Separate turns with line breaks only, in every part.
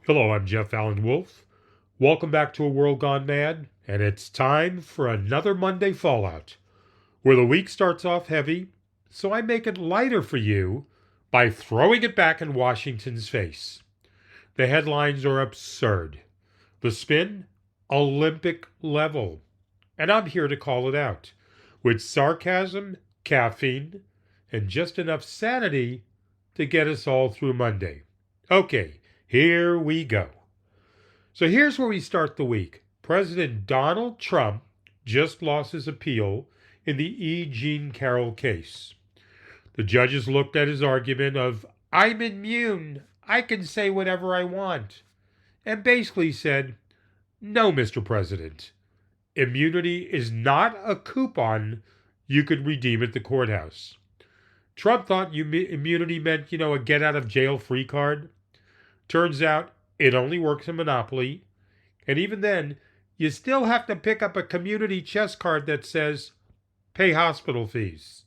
Hello, I'm Jeff Allen Wolf. Welcome back to A World Gone Mad, and it's time for another Monday Fallout, where the week starts off heavy, so I make it lighter for you by throwing it back in Washington's face. The headlines are absurd. The spin, Olympic level. And I'm here to call it out, with sarcasm, caffeine, and just enough sanity to get us all through Monday. Okay, here we go. So here's where we start the week. President Donald Trump just lost his appeal in the E. Jean Carroll case. The judges looked at his argument of, I'm immune, I can say whatever I want, and basically said, no, Mr. President, immunity is not a coupon you could redeem at the courthouse. Trump thought immunity meant, a get out of jail free card. Turns out it only works in Monopoly. And even then, you still have to pick up a community chess card that says, pay hospital fees.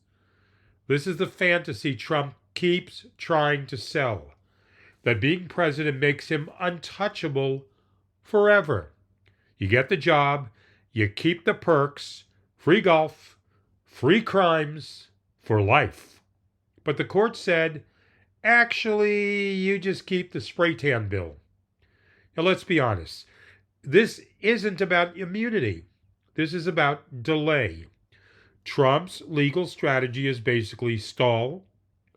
This is the fantasy Trump keeps trying to sell, that being president makes him untouchable forever. You get the job, you keep the perks, free golf, free crimes, for life. But the court said, actually, you just keep the spray tan bill. Now, let's be honest. This isn't about immunity. This is about delay. Trump's legal strategy is basically stall,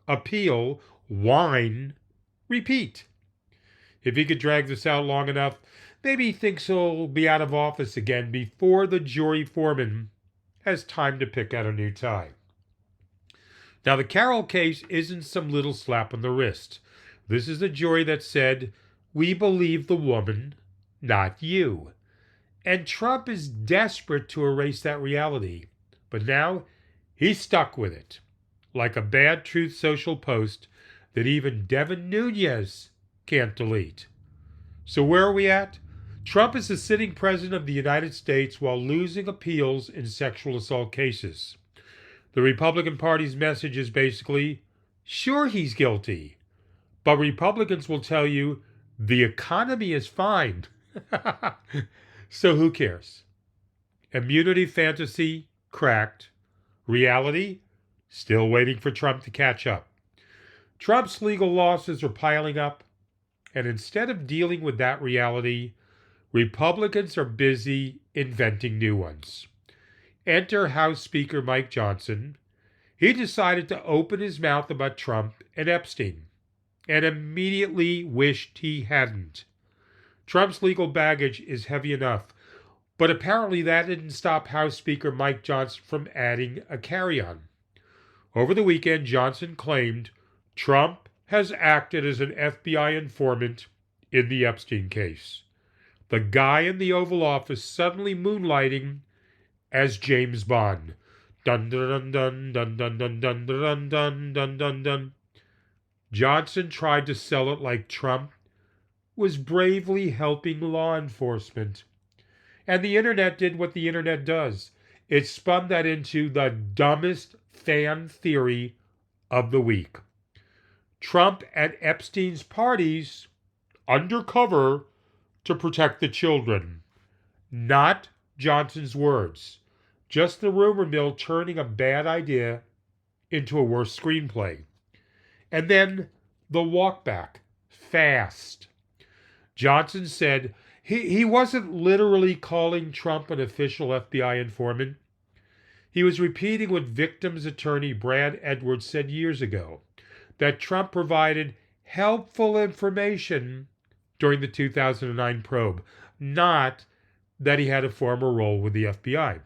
appeal, whine, repeat. If he could drag this out long enough, maybe he thinks he'll be out of office again before the jury foreman has time to pick out a new tie. Now, the Carroll case isn't some little slap on the wrist. This is a jury that said, we believe the woman, not you. And Trump is desperate to erase that reality. But now he's stuck with it, like a bad Truth Social post that even Devin Nunes can't delete. So where are we at? Trump is the sitting president of the United States while losing appeals in sexual assault cases. The Republican Party's message is basically, sure, he's guilty, but Republicans will tell you the economy is fine. So who cares? Immunity fantasy cracked. Reality still waiting for Trump to catch up. Trump's legal losses are piling up, and instead of dealing with that reality, Republicans are busy inventing new ones. Enter House Speaker Mike Johnson. He decided to open his mouth about Trump and Epstein, and immediately wished he hadn't. Trump's legal baggage is heavy enough, but apparently that didn't stop House Speaker Mike Johnson from adding a carry-on. Over the weekend, Johnson claimed Trump has acted as an FBI informant in the Epstein case. The guy in the Oval Office suddenly moonlighting as James Bond. Dun dun dun dun dun dun dun dun dun dun dun dun. Johnson tried to sell it like Trump was bravely helping law enforcement. And the internet did what the internet does. It spun that into the dumbest fan theory of the week. Trump at Epstein's parties undercover to protect the children. Not Johnson's words. Just the rumor mill turning a bad idea into a worse screenplay. And then the walk back. Fast. Johnson said he wasn't literally calling Trump an official FBI informant. He was repeating what victim's attorney Brad Edwards said years ago, that Trump provided helpful information during the 2009 probe, not that he had a former role with the FBI.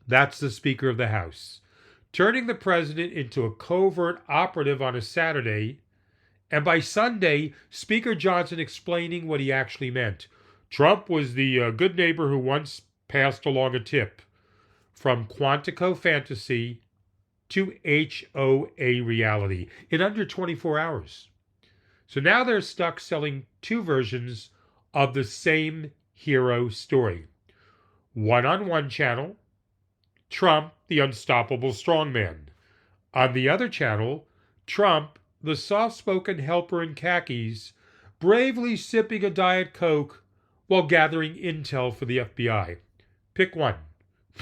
That's the Speaker of the House, turning the president into a covert operative on a Saturday, and by Sunday, Speaker Johnson explaining what he actually meant. Trump was the good neighbor who once passed along a tip from Quantico fantasy to HOA reality in under 24 hours. So now they're stuck selling two versions of the same hero story. One on one channel, Trump, the unstoppable strongman. On the other channel, Trump, the soft-spoken helper in khakis, bravely sipping a Diet Coke while gathering intel for the FBI. Pick one,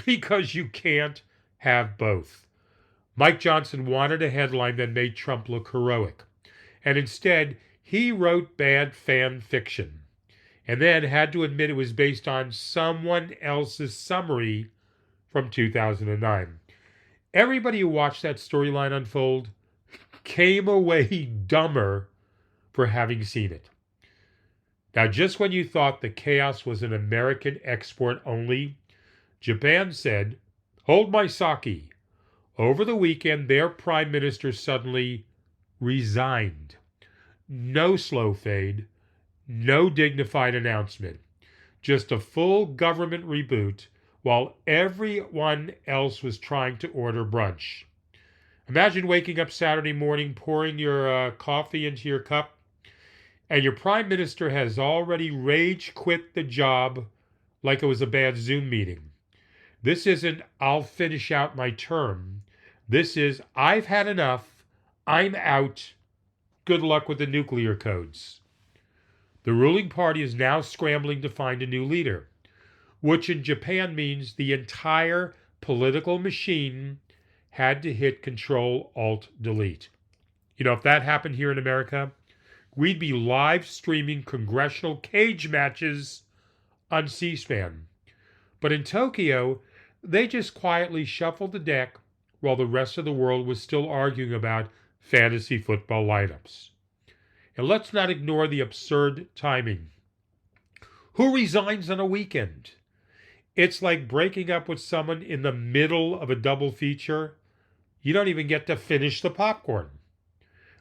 because you can't have both. Mike Johnson wanted a headline that made Trump look heroic, and instead he wrote bad fan fiction, and then had to admit it was based on someone else's summary from 2009. Everybody who watched that storyline unfold came away dumber for having seen it. Now, just when you thought the chaos was an American export only, Japan said, "Hold my sake." Over the weekend, their prime minister suddenly resigned. No slow fade, no dignified announcement, just a full government reboot while everyone else was trying to order brunch. Imagine waking up Saturday morning, pouring your coffee into your cup, and your prime minister has already rage quit the job like it was a bad Zoom meeting. This isn't, "I'll finish out my term." This is, "I've had enough. I'm out. Good luck with the nuclear codes." The ruling party is now scrambling to find a new leader, which in Japan means the entire political machine had to hit Control-Alt-Delete. If that happened here in America, we'd be live streaming congressional cage matches on C-SPAN. But in Tokyo, they just quietly shuffled the deck while the rest of the world was still arguing about fantasy football lineups. And let's not ignore the absurd timing. Who resigns on a weekend? It's like breaking up with someone in the middle of a double feature. You don't even get to finish the popcorn.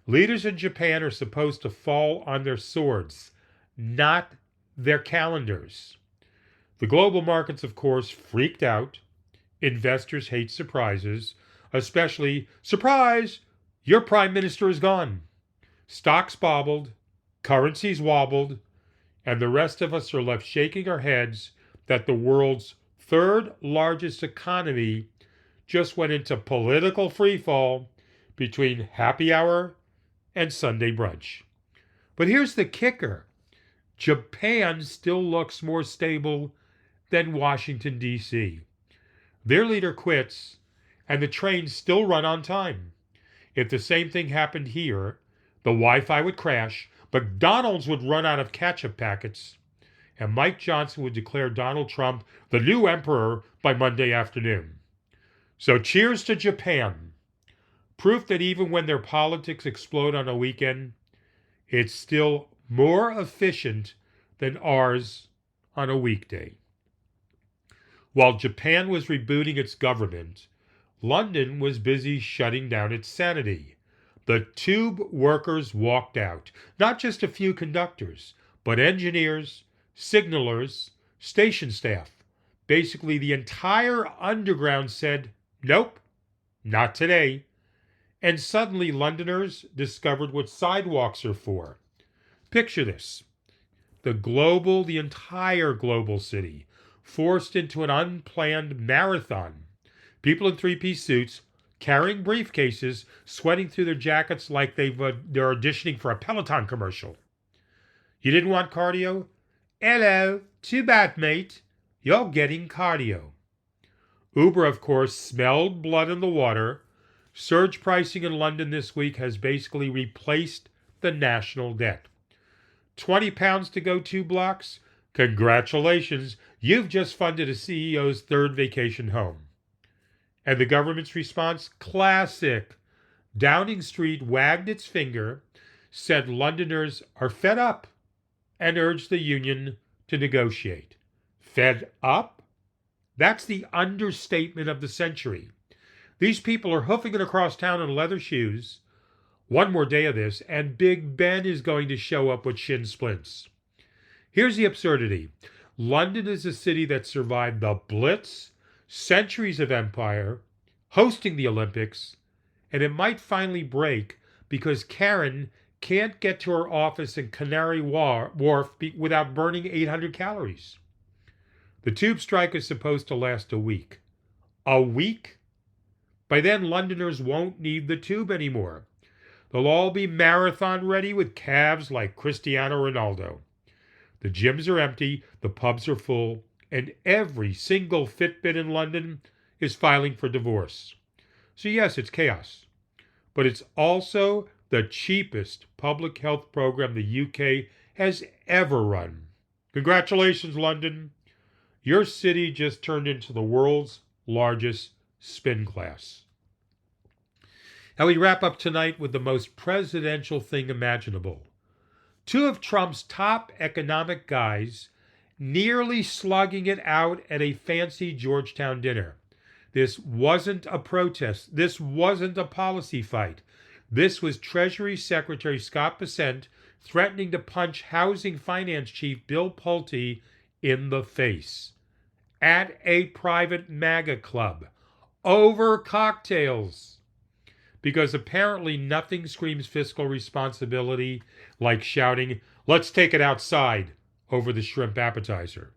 Leaders in Japan are supposed to fall on their swords, not their calendars. The global markets, of course, freaked out. Investors hate surprises, especially, "Surprise! Your prime minister is gone." Stocks bobbled, currencies wobbled, and the rest of us are left shaking our heads that the world's third largest economy just went into political freefall between happy hour and Sunday brunch. But here's the kicker. Japan still looks more stable than Washington, D.C. Their leader quits, and the trains still run on time. If the same thing happened here, the Wi-Fi would crash, McDonald's would run out of ketchup packets, and Mike Johnson would declare Donald Trump the new emperor by Monday afternoon. So cheers to Japan. Proof that even when their politics explode on a weekend, it's still more efficient than ours on a weekday. While Japan was rebooting its government, London was busy shutting down its sanity. The tube workers walked out. Not just a few conductors, but engineers, signalers, station staff. Basically, the entire underground said, "Nope, not today." And suddenly Londoners discovered what sidewalks are for. Picture this. The entire global city, forced into an unplanned marathon. People in three-piece suits, carrying briefcases, sweating through their jackets like they're auditioning for a Peloton commercial. You didn't want cardio? Hello, too bad, mate. You're getting cardio. Uber, of course, smelled blood in the water. Surge pricing in London this week has basically replaced the national debt. £20 to go 2 blocks? Congratulations, you've just funded a CEO's third vacation home. And the government's response? Classic. Downing Street wagged its finger, said Londoners are fed up, and urged the union to negotiate. Fed up? That's the understatement of the century. These people are hoofing it across town in leather shoes. One more day of this, and Big Ben is going to show up with shin splints. Here's the absurdity. London is a city that survived the Blitz, centuries of empire, hosting the Olympics, and it might finally break because Karen can't get to her office in Canary Wharf without burning 800 calories. The tube strike is supposed to last a week. A week? By then, Londoners won't need the tube anymore. They'll all be marathon ready with calves like Cristiano Ronaldo. The gyms are empty, the pubs are full, and every single Fitbit in London is filing for divorce. So yes, it's chaos. But it's also the cheapest public health program the UK has ever run. Congratulations, London. Your city just turned into the world's largest spin class. Now we wrap up tonight with the most presidential thing imaginable. Two of Trump's top economic guys nearly slugging it out at a fancy Georgetown dinner. This wasn't a protest. This wasn't a policy fight. This was Treasury Secretary Scott Bessent threatening to punch Housing Finance Chief Bill Pulte in the face at a private MAGA club over cocktails. Because apparently nothing screams fiscal responsibility like shouting, "Let's take it outside," over the shrimp appetizer.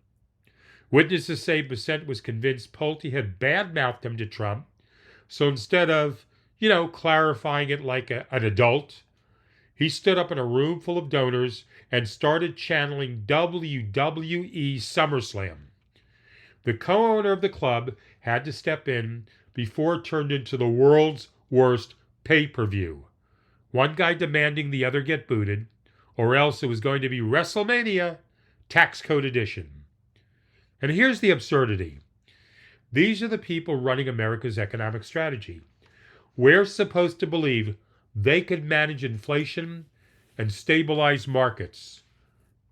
Witnesses say Bessent was convinced Pulte had badmouthed him to Trump, so instead of, clarifying it like an adult, he stood up in a room full of donors and started channeling WWE SummerSlam. The co-owner of the club had to step in before it turned into the world's worst pay-per-view. One guy demanding the other get booted, or else it was going to be WrestleMania Tax Code Edition. And here's the absurdity. These are the people running America's economic strategy. We're supposed to believe they could manage inflation and stabilize markets.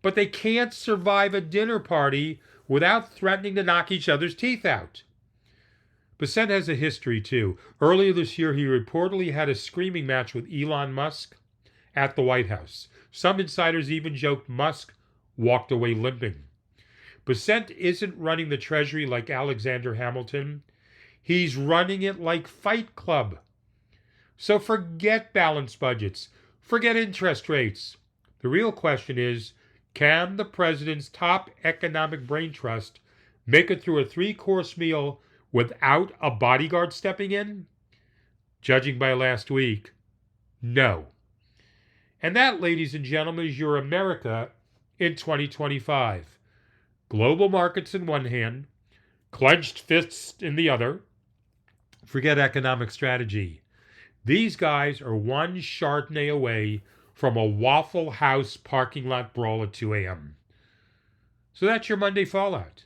But they can't survive a dinner party without threatening to knock each other's teeth out. Bessent has a history, too. Earlier this year, he reportedly had a screaming match with Elon Musk at the White House. Some insiders even joked Musk walked away limping. Bessent isn't running the Treasury like Alexander Hamilton. He's running it like Fight Club. So forget balanced budgets. Forget interest rates. The real question is, can the president's top economic brain trust make it through a 3-course meal without a bodyguard stepping in? Judging by last week, no. And that, ladies and gentlemen, is your America in 2025. Global markets in one hand, clenched fists in the other. Forget economic strategy. These guys are one Chardonnay away from a Waffle House parking lot brawl at 2 a.m. So that's your Monday fallout.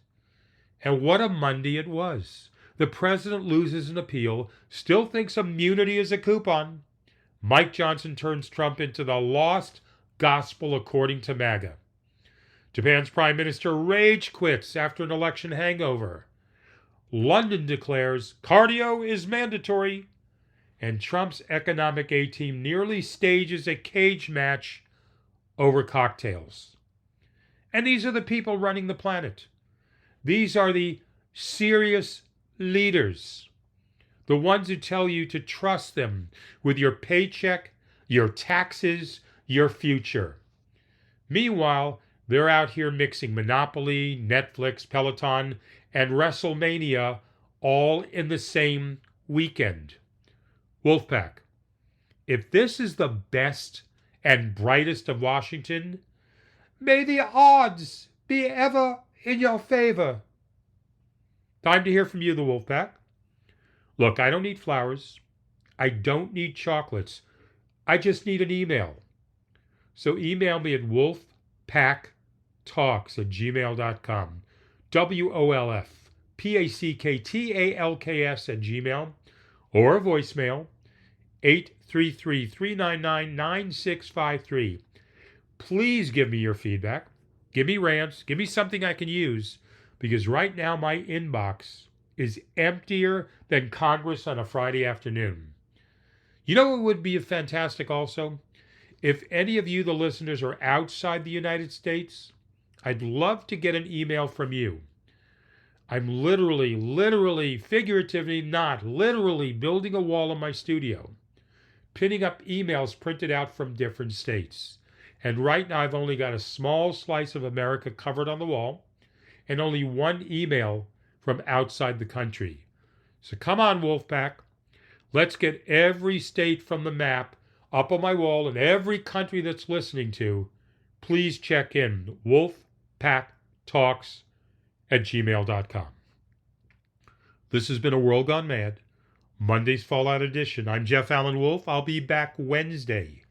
And what a Monday it was. The president loses an appeal, still thinks immunity is a coupon. Mike Johnson turns Trump into the lost gospel according to MAGA. Japan's prime minister rage quits after an election hangover. London declares cardio is mandatory. And Trump's economic A-team nearly stages a cage match over cocktails. And these are the people running the planet. These are the serious leaders. The ones who tell you to trust them with your paycheck, your taxes, your future. Meanwhile, they're out here mixing Monopoly, Netflix, Peloton, and WrestleMania all in the same weekend. Wolfpack, if this is the best and brightest of Washington, may the odds be ever in your favor. Time to hear from you, the Wolfpack. Look, I don't need flowers. I don't need chocolates. I just need an email. So email me at wolfpacktalks@gmail.com. WOLFPACKTALKS@gmail. Or a voicemail, 833-399-9653. Please give me your feedback. Give me rants. Give me something I can use. Because right now my inbox is emptier than Congress on a Friday afternoon. You know what would be fantastic also? If any of you, the listeners, are outside the United States, I'd love to get an email from you. I'm literally, figuratively, not literally building a wall in my studio, pinning up emails printed out from different states. And right now I've only got a small slice of America covered on the wall and only one email from outside the country. So come on, Wolfpack. Let's get every state from the map up on my wall in every country that's listening to, please check in wolfpacktalks@gmail.com. This has been A World Gone Mad, Monday's Fallout Edition. I'm Jeff Allen Wolf. I'll be back Wednesday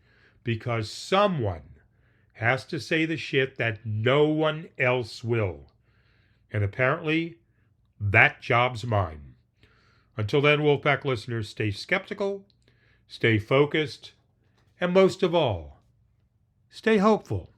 because someone has to say the shit that no one else will. And apparently, that job's mine. Until then, Wolfpack listeners, stay skeptical, stay focused, and most of all, stay hopeful.